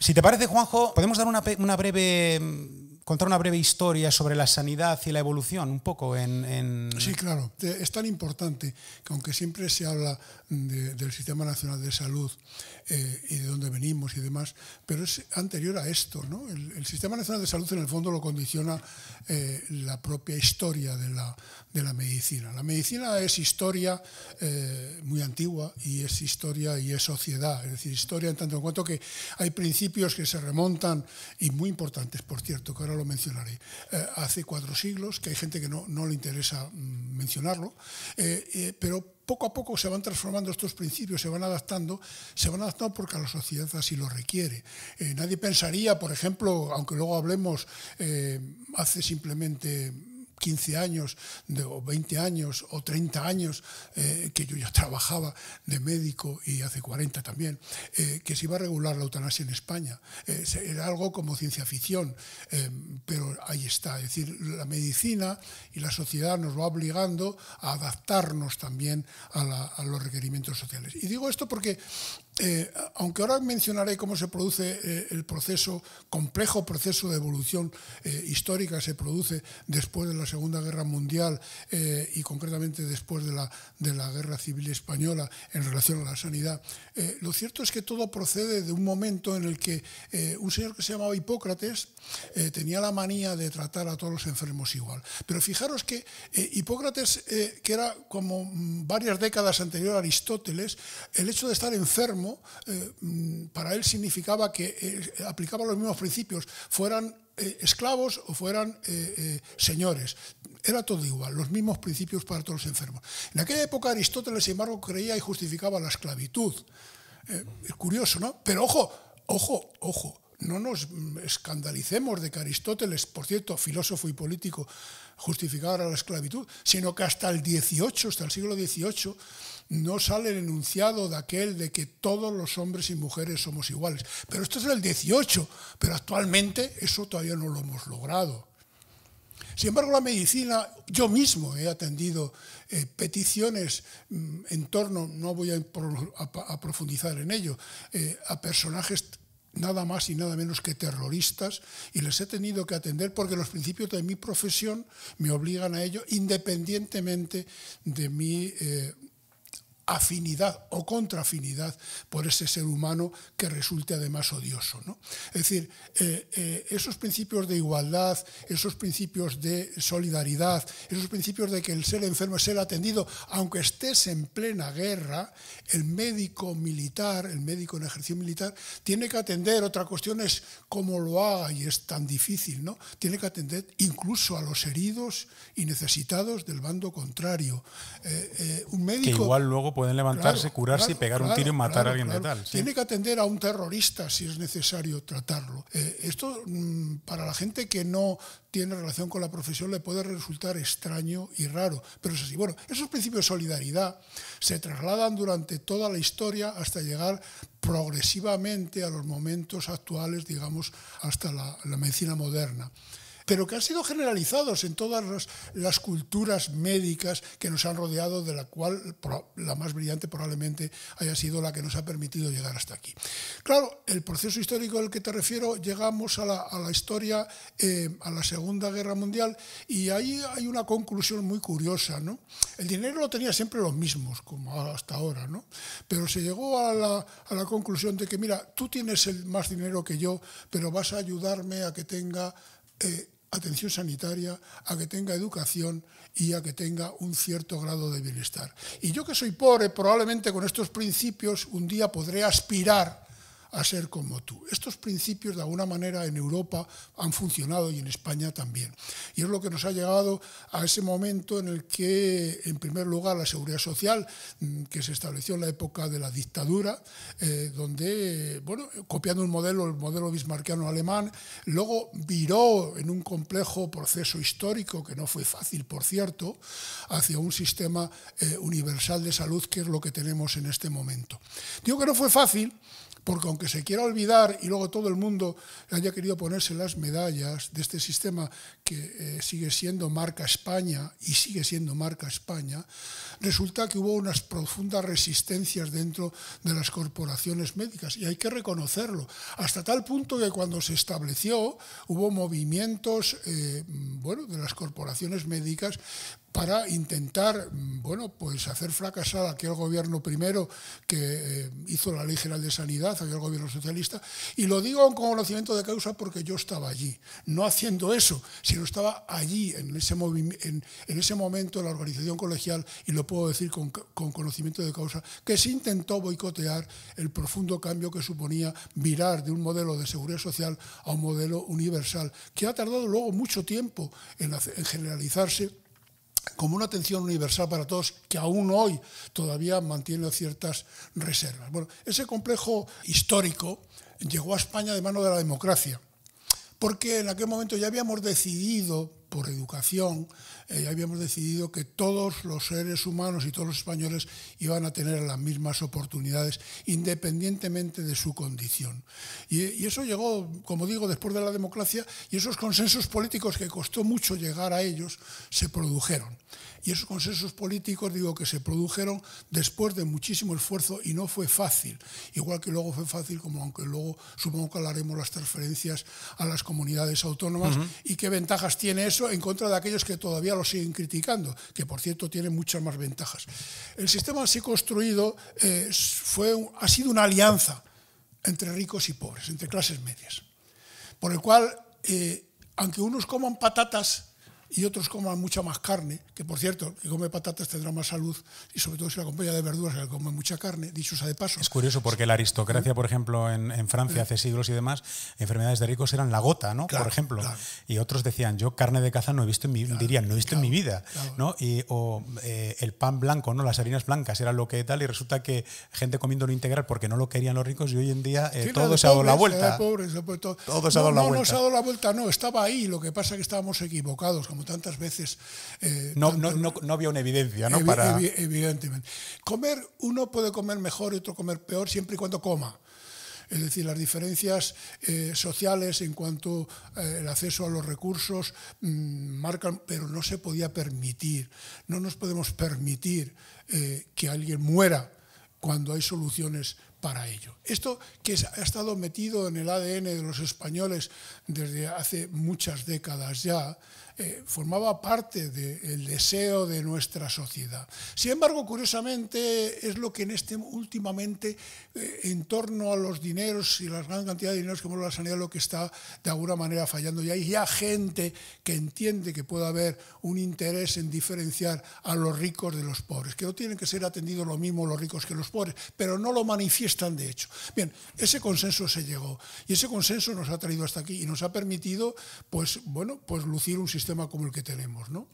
Si te parece, Juanjo, podemos dar contar una breve historia sobre la sanidad y la evolución, un poco Sí, claro. Es tan importante que aunque siempre se habla del Sistema Nacional de Salud y de dónde venimos y demás, pero es anterior a esto, ¿no? El Sistema Nacional de Salud en el fondo lo condiciona la propia historia de la medicina. La medicina es historia muy antigua y es historia y es sociedad, es decir, historia en tanto en cuanto que hay principios que se remontan y muy importantes, por cierto, que ahora lo mencionaré, hace 4 siglos, que hay gente que no le interesa mencionarlo, pero poco a poco se van transformando estos principios, se van adaptando porque la sociedad así lo requiere. Nadie pensaría, por ejemplo, aunque luego hablemos, hace simplemente 15 años o 20 años o 30 años que yo ya trabajaba de médico y hace 40 también, que se iba a regular la eutanasia en España. Era algo como ciencia ficción, pero ahí está. Es decir, la medicina y la sociedad nos va obligando a adaptarnos también a los requerimientos sociales. Y digo esto porque aunque ahora mencionaré cómo se produce el complejo proceso de evolución histórica que se produce después de la Segunda Guerra Mundial y concretamente después de la Guerra Civil Española en relación a la sanidad, lo cierto es que todo procede de un momento en el que un señor que se llamaba Hipócrates tenía la manía de tratar a todos los enfermos igual. Pero fijaros que Hipócrates, que era como varias décadas anterior a Aristóteles, el hecho de estar enfermo para él significaba que aplicaba los mismos principios, fueran esclavos o fueran señores. Era todo igual, los mismos principios para todos los enfermos. En aquella época Aristóteles, sin embargo, creía y justificaba la esclavitud. Es curioso, ¿no? Pero ojo, no nos escandalicemos de que Aristóteles, por cierto, filósofo y político, justificara la esclavitud, sino que hasta el siglo XVIII, no sale el enunciado de aquel de que todos los hombres y mujeres somos iguales. Pero esto es el XVIII, pero actualmente eso todavía no lo hemos logrado. Sin embargo, la medicina, yo mismo he atendido peticiones en torno, no voy a profundizar en ello, a personajes nada más y nada menos que terroristas, y les he tenido que atender porque los principios de mi profesión me obligan a ello, independientemente de mi afinidad o contraafinidad por ese ser humano que resulte además odioso, ¿no? Es decir, esos principios de igualdad, esos principios de solidaridad, esos principios de que el ser enfermo es ser atendido, aunque estés en plena guerra, el médico militar, el médico en ejercicio militar, tiene que atender, otra cuestión es cómo lo haga y es tan difícil, ¿no? Tiene que atender incluso a los heridos y necesitados del bando contrario. Un médico... Que igual luego pueden levantarse, curarse y pegar un tiro y matar a alguien de tal. ¿Sí? Tiene que atender a un terrorista si es necesario tratarlo. Esto para la gente que no tiene relación con la profesión le puede resultar extraño y raro, pero es así. Bueno, esos principios de solidaridad se trasladan durante toda la historia hasta llegar progresivamente a los momentos actuales, digamos, hasta la medicina moderna, pero que han sido generalizados en todas las culturas médicas que nos han rodeado, de la cual la más brillante probablemente haya sido la que nos ha permitido llegar hasta aquí. Claro, el proceso histórico al que te refiero, llegamos a la historia, a la Segunda Guerra Mundial, y ahí hay una conclusión muy curiosa, ¿no? El dinero lo tenía siempre los mismos, como hasta ahora, ¿no? Pero se llegó a la conclusión de que, mira, tú tienes más dinero que yo, pero vas a ayudarme a que tenga atención sanitaria, a que tenga educación y a que tenga un cierto grado de bienestar. Y yo que soy pobre, probablemente con estos principios un día podré aspirar a ser como tú. Estos principios de alguna manera en Europa han funcionado y en España también. Y es lo que nos ha llegado a ese momento en el que, en primer lugar, la seguridad social, que se estableció en la época de la dictadura, donde, bueno, copiando el modelo bismarckiano alemán, luego viró en un complejo proceso histórico, que no fue fácil, por cierto, hacia un sistema universal de salud, que es lo que tenemos en este momento. Digo que no fue fácil, porque aunque aunque se quiera olvidar y luego todo el mundo haya querido ponerse las medallas de este sistema que sigue siendo marca España y sigue siendo marca España, resulta que hubo unas profundas resistencias dentro de las corporaciones médicas, y hay que reconocerlo, hasta tal punto que cuando se estableció hubo movimientos de las corporaciones médicas para intentar pues hacer fracasar a aquel gobierno primero que hizo la Ley General de Sanidad, aquel gobierno socialista, y lo digo con conocimiento de causa porque yo estaba allí, no haciendo eso, sino estaba allí en ese momento en la organización colegial, y lo puedo decir con conocimiento de causa, que se intentó boicotear el profundo cambio que suponía virar de un modelo de seguridad social a un modelo universal, que ha tardado luego mucho tiempo en generalizarse como una atención universal para todos, que aún hoy todavía mantiene ciertas reservas. Bueno, ese complejo histórico llegó a España de mano de la democracia, porque en aquel momento ya habíamos decidido, por educación, ya habíamos decidido que todos los seres humanos y todos los españoles iban a tener las mismas oportunidades independientemente de su condición. Y eso llegó, como digo, después de la democracia, y esos consensos políticos que costó mucho llegar a ellos se produjeron. Y esos consensos políticos, digo, que se produjeron después de muchísimo esfuerzo, y no fue fácil. Igual que luego fue fácil, como aunque luego supongo que hablaremos las transferencias a las comunidades autónomas, y qué ventajas tiene eso en contra de aquellos que todavía lo siguen criticando, que por cierto tienen muchas más ventajas. El sistema así construido ha sido una alianza entre ricos y pobres, entre clases medias, por el cual, aunque unos coman patatas y otros coman mucha más carne, que por cierto, el que come patatas tendrá más salud, y sobre todo si la acompaña de verduras, que come mucha carne, dicho sea de paso. Es curioso porque la aristocracia, por ejemplo, en Francia hace siglos y demás, enfermedades de ricos eran la gota, ¿no? Claro, por ejemplo. Claro. Y otros decían, yo carne de caza no he visto en mi, dirían, no he visto en mi vida, Claro. ¿no? El pan blanco, ¿no? Las harinas blancas era lo que tal, y resulta que gente comiéndolo integral porque no lo querían los ricos, y hoy en día todo se ha dado la vuelta. Todo se ha dado la vuelta. No se ha dado la vuelta, no, estaba ahí, lo que pasa es que estábamos equivocados, como tantas veces. No había una evidencia, ¿no? Evidentemente. Uno puede comer mejor y otro comer peor siempre y cuando coma. Es decir, las diferencias sociales en cuanto al acceso a los recursos marcan, pero no se podía permitir. No nos podemos permitir que alguien muera cuando hay soluciones para ello. Esto que ha estado metido en el ADN de los españoles desde hace muchas décadas ya, formaba parte del deseo de nuestra sociedad. Sin embargo, curiosamente, es lo que últimamente, en torno a los dineros y la gran cantidad de dineros que mueve la sanidad, lo que está de alguna manera fallando. Y hay ya gente que entiende que puede haber un interés en diferenciar a los ricos de los pobres, que no tienen que ser atendidos lo mismo los ricos que los pobres, pero no lo manifiestan de hecho. Bien, ese consenso se llegó, y ese consenso nos ha traído hasta aquí y nos ha permitido, pues lucir un sistema como el que tenemos, ¿no?